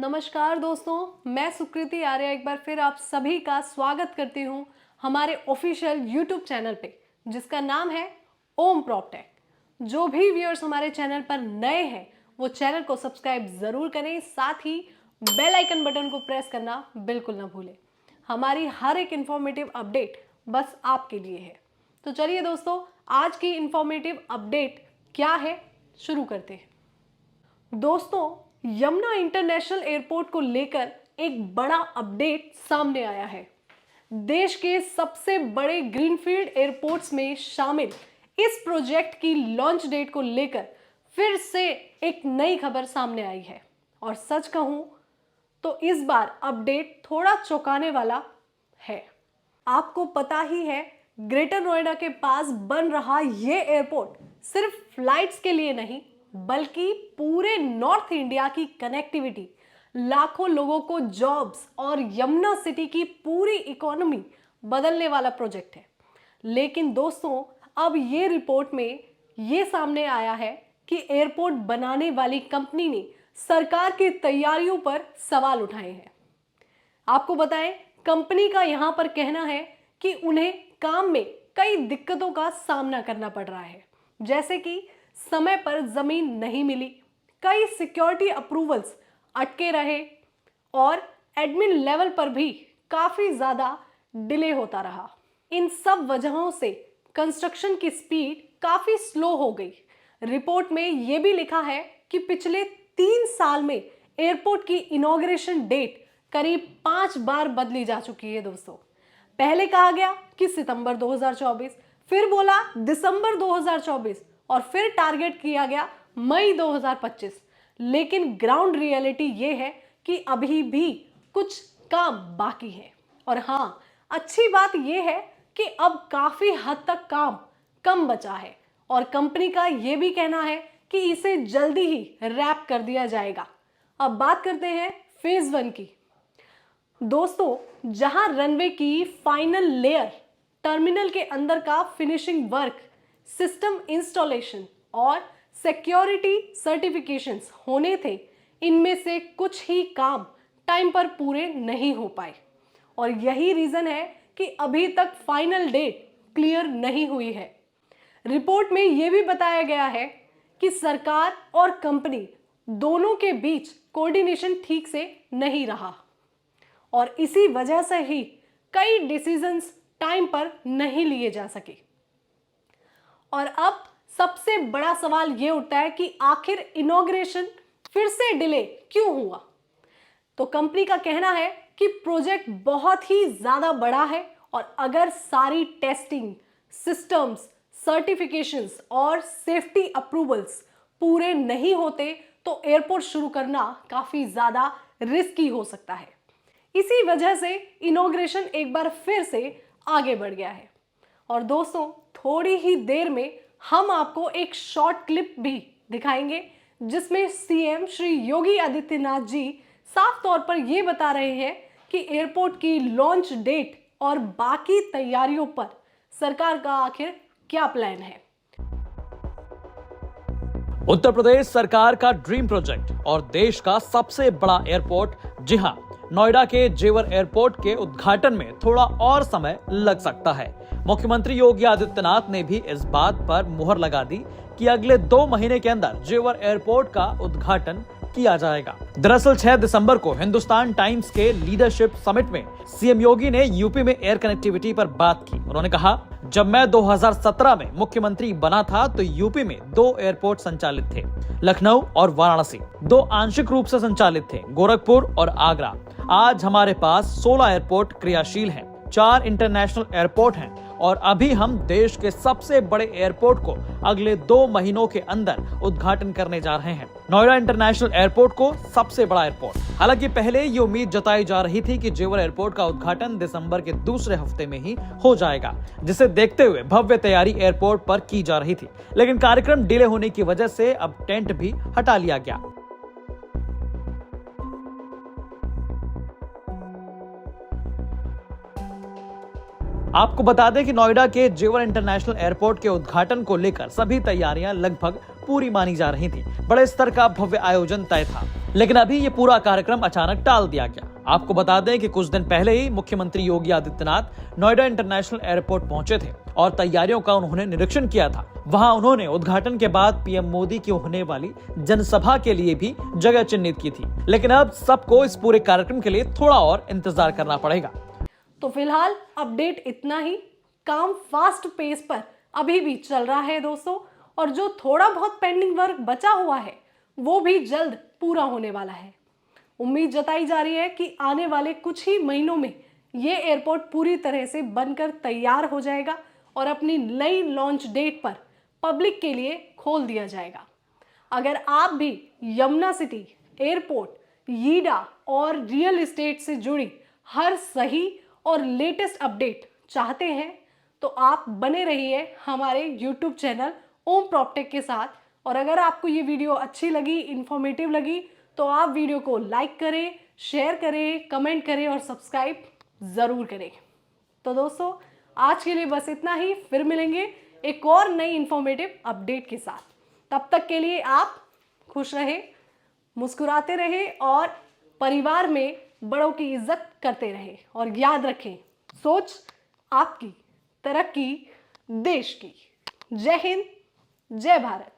नमस्कार दोस्तों, मैं सुकृति आर्या एक बार फिर आप सभी का स्वागत करती हूं हमारे ऑफिशियल यूट्यूब चैनल पे, जिसका नाम है ओम प्रॉपटेक। जो भी व्यूअर्स हमारे चैनल पर नए हैं वो चैनल को सब्सक्राइब जरूर करें, साथ ही बेल आइकन बटन को प्रेस करना बिल्कुल ना भूलें। हमारी हर एक इंफॉर्मेटिव अपडेट बस आपके लिए है। तो चलिए दोस्तों, आज की इंफॉर्मेटिव अपडेट क्या है, शुरू करते हैं। दोस्तों, यमुना इंटरनेशनल एयरपोर्ट को लेकर एक बड़ा अपडेट सामने आया है। देश के सबसे बड़े ग्रीनफील्ड एयरपोर्ट्स में शामिल इस प्रोजेक्ट की लॉन्च डेट को लेकर फिर से एक नई खबर सामने आई है। और सच कहूं तो इस बार अपडेट थोड़ा चौंकाने वाला है। आपको पता ही है, ग्रेटर नोएडा के पास बन रहा यह एयरपोर्ट सिर्फ फ्लाइट्स के लिए नहीं बल्कि पूरे नॉर्थ इंडिया की कनेक्टिविटी, लाखों लोगों को जॉब्स और यमुना सिटी की पूरी इकोनॉमी बदलने वाला प्रोजेक्ट है। लेकिन दोस्तों, अब ये रिपोर्ट में ये सामने आया है कि एयरपोर्ट बनाने वाली कंपनी ने सरकार की तैयारियों पर सवाल उठाए हैं। आपको बताएं, कंपनी का यहां पर कहना है कि उन्हें काम में कई दिक्कतों का सामना करना पड़ रहा है, जैसे कि समय पर जमीन नहीं मिली, कई सिक्योरिटी अप्रूवल्स अटके रहे और एडमिन लेवल पर भी काफी ज्यादा डिले होता रहा। इन सब वजहों से कंस्ट्रक्शन की स्पीड काफी स्लो हो गई। रिपोर्ट में यह भी लिखा है कि पिछले 3 साल में एयरपोर्ट की इनॉग्रेशन डेट करीब 5 बार बदली जा चुकी है। दोस्तों, पहले कहा गया कि सितंबर 2024, फिर बोला दिसंबर 2024 और फिर टारगेट किया गया मई 2025। लेकिन ग्राउंड रियलिटी ये है कि अभी भी कुछ काम बाकी है। और हाँ, अच्छी बात यह है कि अब काफी हद तक काम कम बचा है और कंपनी का यह भी कहना है कि इसे जल्दी ही रैप कर दिया जाएगा। अब बात करते हैं फेज 1 की। दोस्तों, जहां रनवे की फाइनल लेयर, टर्मिनल के अंदर का फिनिशिंग वर्क, सिस्टम इंस्टॉलेशन और सिक्योरिटी सर्टिफिकेशंस होने थे, इनमें से कुछ ही काम टाइम पर पूरे नहीं हो पाए। और यही रीजन है कि अभी तक फाइनल डेट क्लियर नहीं हुई है। रिपोर्ट में यह भी बताया गया है कि सरकार और कंपनी दोनों के बीच कोऑर्डिनेशन ठीक से नहीं रहा और इसी वजह से ही कई डिसीजंस टाइम पर नहीं लिए जा सके। और अब सबसे बड़ा सवाल यह उठता है कि आखिर इनॉग्रेशन फिर से डिले क्यों हुआ। तो कंपनी का कहना है कि प्रोजेक्ट बहुत ही ज्यादा बड़ा है और अगर सारी टेस्टिंग, सिस्टम्स, सर्टिफिकेशंस और सेफ्टी अप्रूवल्स पूरे नहीं होते तो एयरपोर्ट शुरू करना काफी ज्यादा रिस्की हो सकता है। इसी वजह से इनॉग्रेशन एक बार फिर से आगे बढ़ गया है। और दोस्तों, थोड़ी ही देर में हम आपको एक शॉर्ट क्लिप भी दिखाएंगे जिसमें सीएम श्री योगी आदित्यनाथ जी साफ तौर पर यह बता रहे हैं कि एयरपोर्ट की लॉन्च डेट और बाकी तैयारियों पर सरकार का आखिर क्या प्लान है। उत्तर प्रदेश सरकार का ड्रीम प्रोजेक्ट और देश का सबसे बड़ा एयरपोर्ट, जी हां, नोएडा के जेवर एयरपोर्ट के उद्घाटन में थोड़ा और समय लग सकता है। मुख्यमंत्री योगी आदित्यनाथ ने भी इस बात पर मुहर लगा दी कि अगले 2 महीने के अंदर जेवर एयरपोर्ट का उद्घाटन किया जाएगा। दरअसल 6 दिसंबर को हिंदुस्तान टाइम्स के लीडरशिप समिट में सीएम योगी ने यूपी में एयर कनेक्टिविटी पर बात की। उन्होंने कहा, जब मैं 2017 में मुख्यमंत्री बना था तो यूपी में 2 एयरपोर्ट संचालित थे, लखनऊ और वाराणसी। 2 आंशिक रूप से संचालित थे, गोरखपुर और आगरा। आज हमारे पास 16 एयरपोर्ट क्रियाशील हैं, 4 इंटरनेशनल एयरपोर्ट हैं और अभी हम देश के सबसे बड़े एयरपोर्ट को अगले 2 महीनों के अंदर उद्घाटन करने जा रहे हैं। नोएडा इंटरनेशनल एयरपोर्ट को सबसे बड़ा एयरपोर्ट। हालांकि पहले ये उम्मीद जताई जा रही थी कि जेवर एयरपोर्ट का उद्घाटन दिसंबर के दूसरे हफ्ते में ही हो जाएगा, जिसे देखते हुए भव्य तैयारी एयरपोर्ट पर की जा रही थी। लेकिन कार्यक्रम डिले होने की वजह से अब टेंट भी हटा लिया गया। आपको बता दें कि नोएडा के जेवर इंटरनेशनल एयरपोर्ट के उद्घाटन को लेकर सभी तैयारियां लगभग पूरी मानी जा रही थी। बड़े स्तर का भव्य आयोजन तय था। लेकिन अभी ये पूरा कार्यक्रम अचानक टाल दिया गया। आपको बता दें कि कुछ दिन पहले ही मुख्यमंत्री योगी आदित्यनाथ नोएडा इंटरनेशनल एयरपोर्ट पहुंचे थे और तैयारियों का उन्होंने निरीक्षण किया था। वहां उन्होंने उद्घाटन के बाद पीएम मोदी की होने वाली जनसभा के लिए भी जगह चिन्हित की थी। लेकिन अब सबको इस पूरे कार्यक्रम के लिए थोड़ा और इंतजार करना पड़ेगा। तो फिलहाल अपडेट इतना ही। काम फास्ट पेस पर अभी भी चल रहा है दोस्तों, और जो थोड़ा बहुत पेंडिंग वर्क बचा हुआ है वो भी जल्द पूरा होने वाला है। उम्मीद जताई जा रही है कि आने वाले कुछ ही महीनों में ये एयरपोर्ट पूरी तरह से बनकर तैयार हो जाएगा और अपनी नई लॉन्च डेट पर पब्लिक के लिए खोल दिया जाएगा। अगर आप भी यमुना सिटी, एयरपोर्ट, यीडा और रियल एस्टेट से जुड़ी हर सही और लेटेस्ट अपडेट चाहते हैं तो आप बने रहिए हमारे YouTube चैनल ओम प्रॉप्टेक के साथ। और अगर आपको ये वीडियो अच्छी लगी, इंफॉर्मेटिव लगी, तो आप वीडियो को लाइक करें, शेयर करें, कमेंट करें और सब्सक्राइब ज़रूर करें। तो दोस्तों आज के लिए बस इतना ही। फिर मिलेंगे एक और नई इंफॉर्मेटिव अपडेट के साथ। तब तक के लिए आप खुश रहे, मुस्कुराते रहे और परिवार में बड़ों की इज्जत करते रहे। और याद रखें, सोच आपकी, तरक्की देश की। जय हिंद, जय भारत।